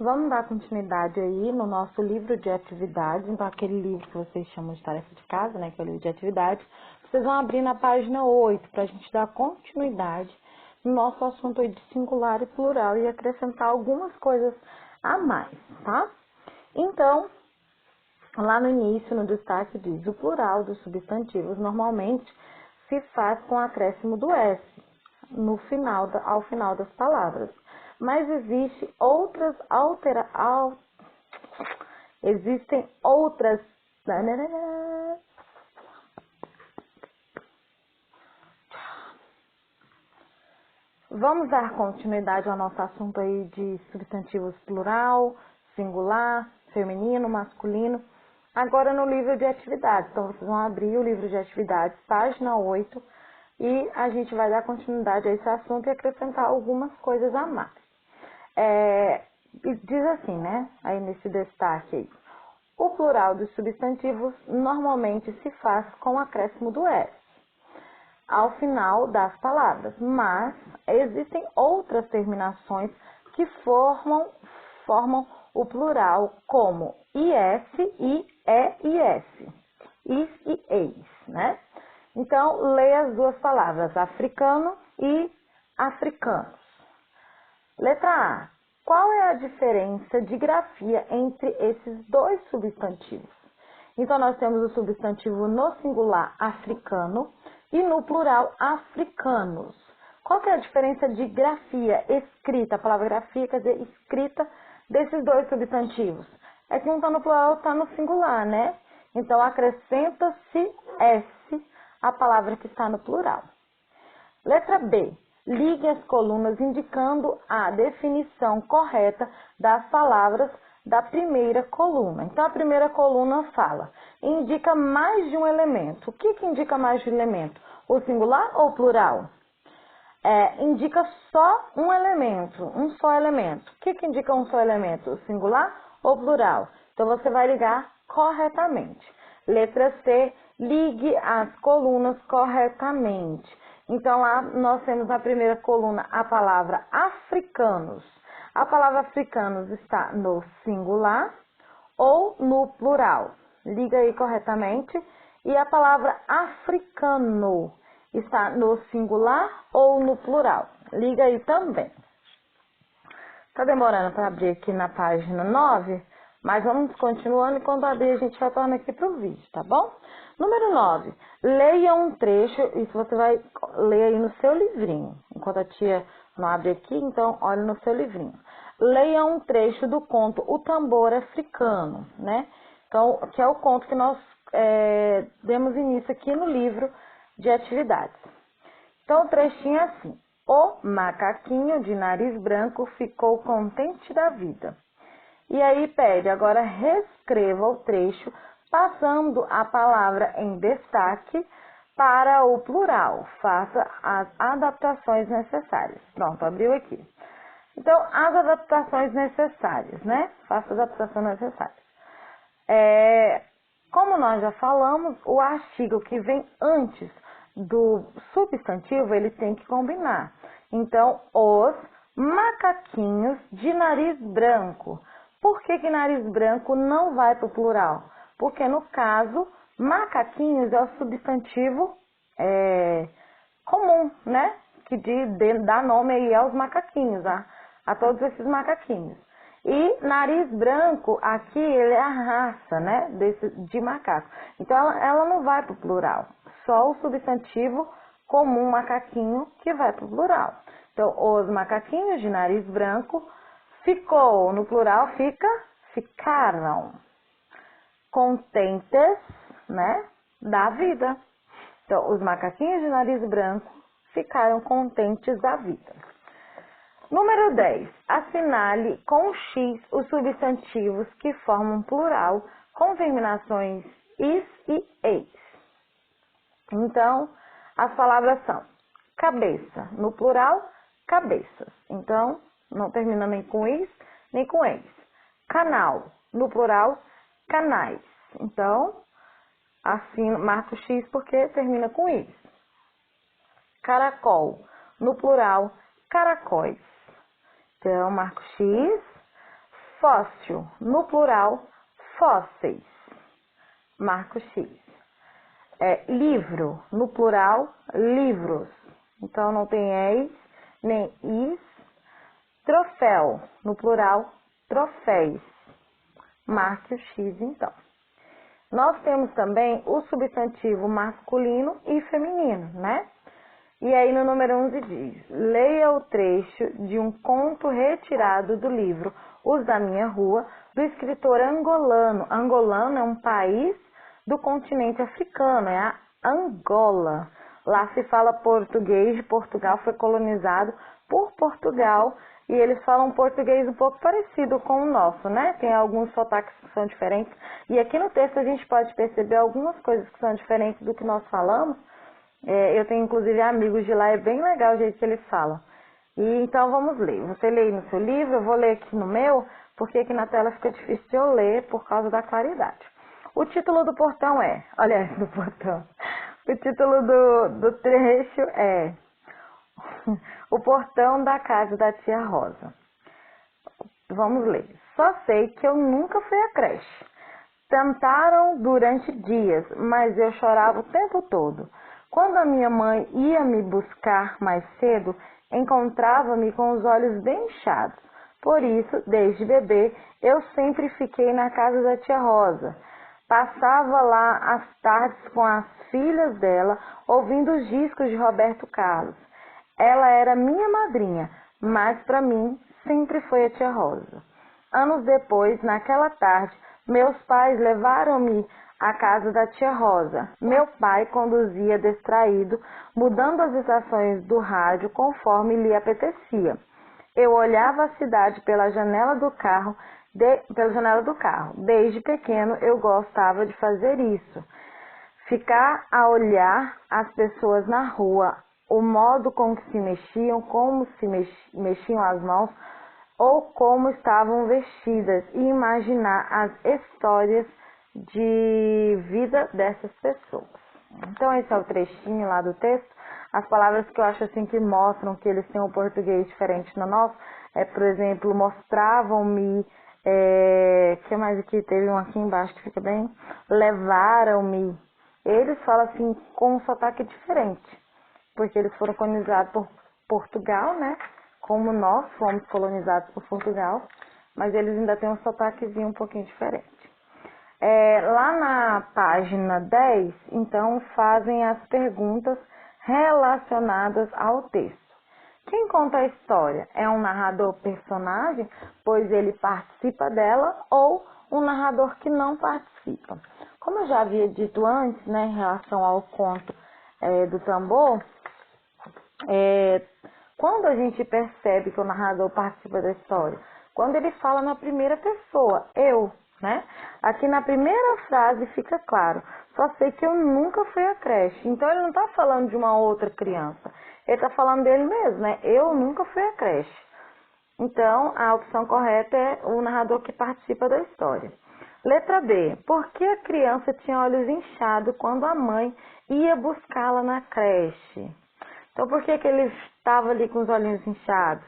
Vamos dar continuidade aí no nosso livro de atividades. Então, aquele livro que vocês chamam de tarefa de casa, né, que é o livro de atividades, vocês vão abrir na página 8 para a gente dar continuidade no nosso assunto aí de singular e plural e acrescentar algumas coisas a mais, tá? Então, lá no início, no destaque, diz: o plural dos substantivos normalmente se faz com o acréscimo do S ao final das palavras. Mas existem outras. Vamos dar continuidade ao nosso assunto aí de substantivos plural, singular, feminino, masculino. Agora no livro de atividades. Então, vocês vão abrir o livro de atividades, página 8, e a gente vai dar continuidade a esse assunto e acrescentar algumas coisas a mais. Diz assim, né? Aí nesse destaque aí. O plural dos substantivos normalmente se faz com o acréscimo do S ao final das palavras, mas existem outras terminações que formam o plural, como IS e EIS, is e eis, né? Então, leia as duas palavras, africano e africanos. Letra A. Qual é a diferença de grafia entre esses dois substantivos? Então, nós temos o substantivo no singular africano e no plural africanos. Qual que é a diferença de grafia, escrita? A palavra grafia quer dizer escrita desses dois substantivos. É que um está no plural e está no singular, né? Então, acrescenta-se S à palavra que está no plural. Letra B. Ligue as colunas indicando a definição correta das palavras da primeira coluna. Então, a primeira coluna indica mais de um elemento. O que indica mais de um elemento? O singular ou o plural? Indica só um elemento, um só elemento. O que indica um só elemento? O singular ou o plural? Então, você vai ligar corretamente. Letra C. Ligue as colunas corretamente. Então, lá nós temos na primeira coluna a palavra africanos. A palavra africanos está no singular ou no plural. Liga aí corretamente. E a palavra africano está no singular ou no plural. Liga aí também. Tá demorando para abrir aqui na página 9, mas vamos continuando e quando abrir a gente retorna aqui para o vídeo, tá bom? Número 9. Leia um trecho, isso você vai ler aí no seu livrinho. Enquanto a tia não abre aqui, então olhe no seu livrinho. Leia um trecho do conto O Tambor Africano, né? Então, que é o conto que nós demos início aqui no livro de atividades. Então, o trechinho é assim. O macaquinho de nariz branco ficou contente da vida. E aí pede, agora reescreva o trecho, passando a palavra em destaque para o plural. Faça as adaptações necessárias. Pronto, abriu aqui. Então, as adaptações necessárias, né? Faça as adaptações necessárias. Como nós já falamos, o artigo que vem antes do substantivo, ele tem que combinar. Então, os macaquinhos de nariz branco. Por que nariz branco não vai para o plural? Porque, no caso, macaquinhos é o substantivo comum, né? Que dá nome aí aos macaquinhos, a todos esses macaquinhos. E nariz branco, aqui, ele é a raça, né? De macaco. Então, ela não vai para o plural. Só o substantivo comum macaquinho que vai para o plural. Então, os macaquinhos de nariz branco ficou, no plural ficaram contentes, né, da vida. Então, os macaquinhos de nariz branco ficaram contentes da vida. Número 10. Assinale com X os substantivos que formam plural com terminações is e eis. Então, as palavras são cabeça, no plural, cabeças. Então, não termina nem com is, nem com eis. Canal, no plural, canais. Então, assim, marca o X porque termina com is. Caracol, no plural, caracóis. Então, marco X, Fóssil, no plural, fósseis. Marco X. Livro, no plural, livros. Então, não tem eis, nem is. Troféu, no plural, troféus. Marque o X, então. Nós temos também o substantivo masculino e feminino, né? E aí no número 11 diz: leia o trecho de um conto retirado do livro Os da Minha Rua, do escritor angolano. Angolano é um país do continente africano, é a Angola. Lá se fala português, Portugal foi colonizado por Portugal e eles falam um português um pouco parecido com o nosso, né? Tem alguns sotaques que são diferentes. E aqui no texto a gente pode perceber algumas coisas que são diferentes do que nós falamos. Eu tenho inclusive amigos de lá, é bem legal o jeito que eles falam. E então vamos ler. Você lê aí no seu livro, eu vou ler aqui no meu, porque aqui na tela fica difícil de eu ler por causa da claridade. O título do portão do portão. O título do trecho é O Portão da Casa da Tia Rosa. Vamos ler. Só sei que eu nunca fui à creche. Tentaram durante dias, mas eu chorava o tempo todo. Quando a minha mãe ia me buscar mais cedo, encontrava-me com os olhos bem inchados. Por isso, desde bebê, eu sempre fiquei na casa da tia Rosa. Passava lá as tardes com as filhas dela, ouvindo os discos de Roberto Carlos. Ela era minha madrinha, mas para mim sempre foi a tia Rosa. Anos depois, naquela tarde, meus pais levaram-me à casa da tia Rosa. Meu pai conduzia distraído, mudando as estações do rádio conforme lhe apetecia. Eu olhava a cidade pela janela do carro. Desde pequeno eu gostava de fazer isso. Ficar a olhar as pessoas na rua, o modo com que se mexiam, como se mexiam as mãos ou como estavam vestidas e imaginar as histórias de vida dessas pessoas. Então esse é o trechinho lá do texto. As palavras que eu acho assim que mostram que eles têm um português diferente do nosso por exemplo, mostravam-me, que mais aqui? Teve um aqui embaixo que fica bem, levaram-me. Eles falam assim com um sotaque diferente, porque eles foram colonizados por Portugal, né? Como nós fomos colonizados por Portugal, mas eles ainda têm um sotaquezinho um pouquinho diferente. Lá na página 10, então, fazem as perguntas relacionadas ao texto. Quem conta a história? É um narrador personagem, pois ele participa dela, ou um narrador que não participa? Como eu já havia dito antes, né, em relação ao conto do tambor, quando a gente percebe que o narrador participa da história? Quando ele fala na primeira pessoa, eu, né? Aqui na primeira frase fica claro, só sei que eu nunca fui à creche. Então ele não está falando de uma outra criança, ele está falando dele mesmo, né? Eu nunca fui à creche. Então a opção correta é o narrador que participa da história. Letra B. Por que a criança tinha olhos inchados quando a mãe ia buscá-la na creche? Então por que ele estava ali com os olhinhos inchados?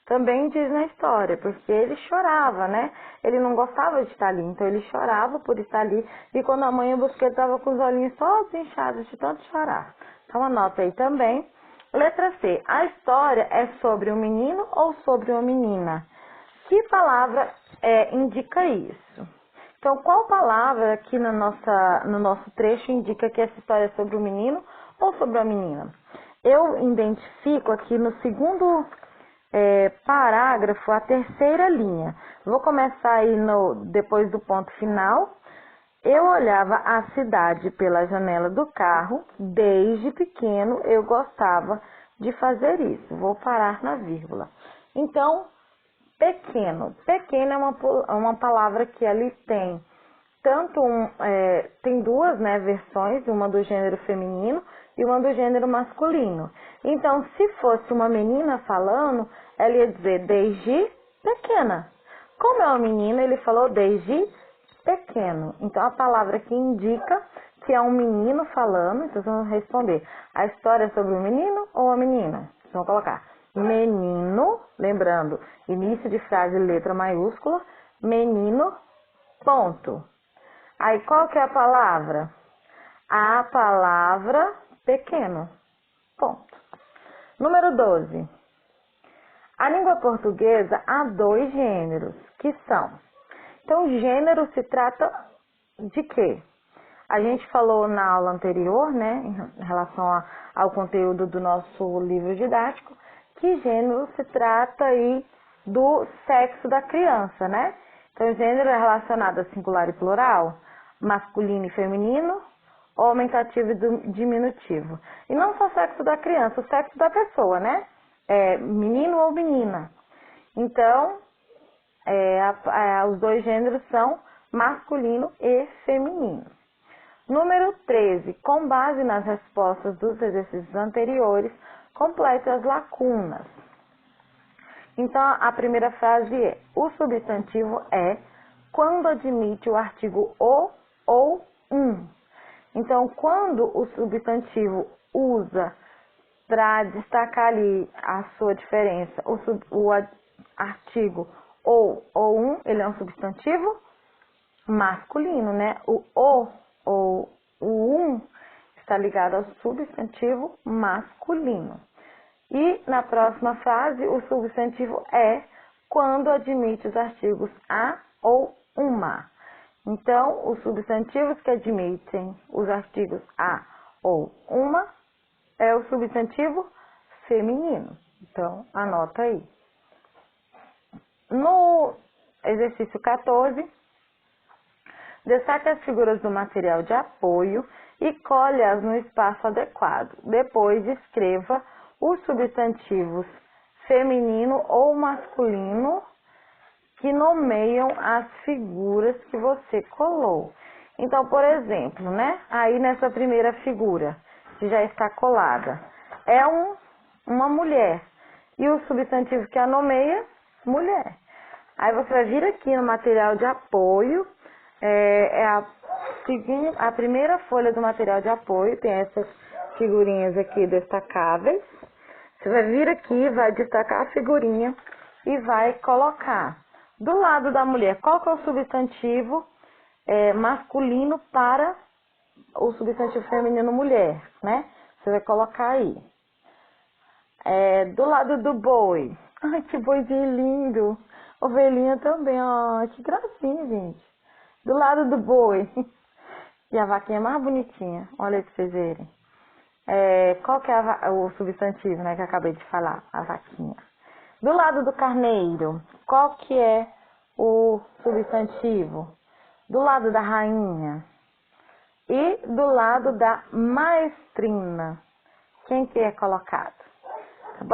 Também diz na história, porque ele chorava, né? Ele não gostava de estar ali, então ele chorava por estar ali. E quando a mãe ia buscar, ele estava com os olhinhos todos inchados de tanto chorar. Então anota aí também. Letra C. A história é sobre um menino ou sobre uma menina? Que palavra indica isso? Então, qual palavra aqui no nosso trecho indica que essa história é sobre um menino ou sobre uma menina? Eu identifico aqui no segundo parágrafo a terceira linha. Vou começar aí depois do ponto final. Eu olhava a cidade pela janela do carro. Desde pequeno eu gostava de fazer isso. Vou parar na vírgula. Então, pequeno. Pequeno é uma palavra que ali tem tem duas, né, versões, uma do gênero feminino e uma do gênero masculino. Então, se fosse uma menina falando, ela ia dizer desde pequena. Como é uma menina, ele falou desde pequeno. Então, a palavra que indica que é um menino falando, então vamos responder. A história é sobre o menino ou a menina? Então, vamos colocar menino, lembrando, início de frase, letra maiúscula, menino, ponto. Aí, qual que é a palavra? A palavra pequeno, ponto. Número 12. A língua portuguesa há 2 gêneros, que são... Então, gênero se trata de quê? A gente falou na aula anterior, né, em relação ao conteúdo do nosso livro didático, que gênero se trata aí do sexo da criança, né? Então, gênero é relacionado a singular e plural, masculino e feminino, aumentativo e diminutivo. E não só o sexo da criança, o sexo da pessoa, né? Menino ou menina. Então, os 2 gêneros são masculino e feminino. Número 13. Com base nas respostas dos exercícios anteriores, complete as lacunas. Então, a primeira frase é: o substantivo é quando admite o artigo o ou um. Então, quando o substantivo usa para destacar ali a sua diferença, o artigo ou um, ele é um substantivo masculino, né? O ou o um está ligado ao substantivo masculino. E na próxima frase, o substantivo é quando admite os artigos a ou uma. Então, os substantivos que admitem os artigos a ou uma é o substantivo feminino. Então, anota aí. No exercício 14, destaque as figuras do material de apoio e colhe-as no espaço adequado. Depois, escreva os substantivos feminino ou masculino que nomeiam as figuras que você colou. Então, por exemplo, né? Aí nessa primeira figura, que já está colada, é uma mulher. E o substantivo que a nomeia, mulher. Aí você vai vir aqui no material de apoio, a primeira folha do material de apoio, tem essas figurinhas aqui destacáveis. Você vai vir aqui, vai destacar a figurinha e vai colocar do lado da mulher qual que é o substantivo masculino para o substantivo feminino mulher, né? Você vai colocar aí. Do lado do boi. Ai, que boizinho lindo. Ovelhinha também, ó, que gracinha, gente. Do lado do boi. E a vaquinha mais bonitinha. Olha aí pra vocês verem. Qual que é o substantivo, né, que eu acabei de falar? A vaquinha. Do lado do carneiro, qual que é o substantivo? Do lado da rainha. E do lado da maestrina. Quem que é colocado?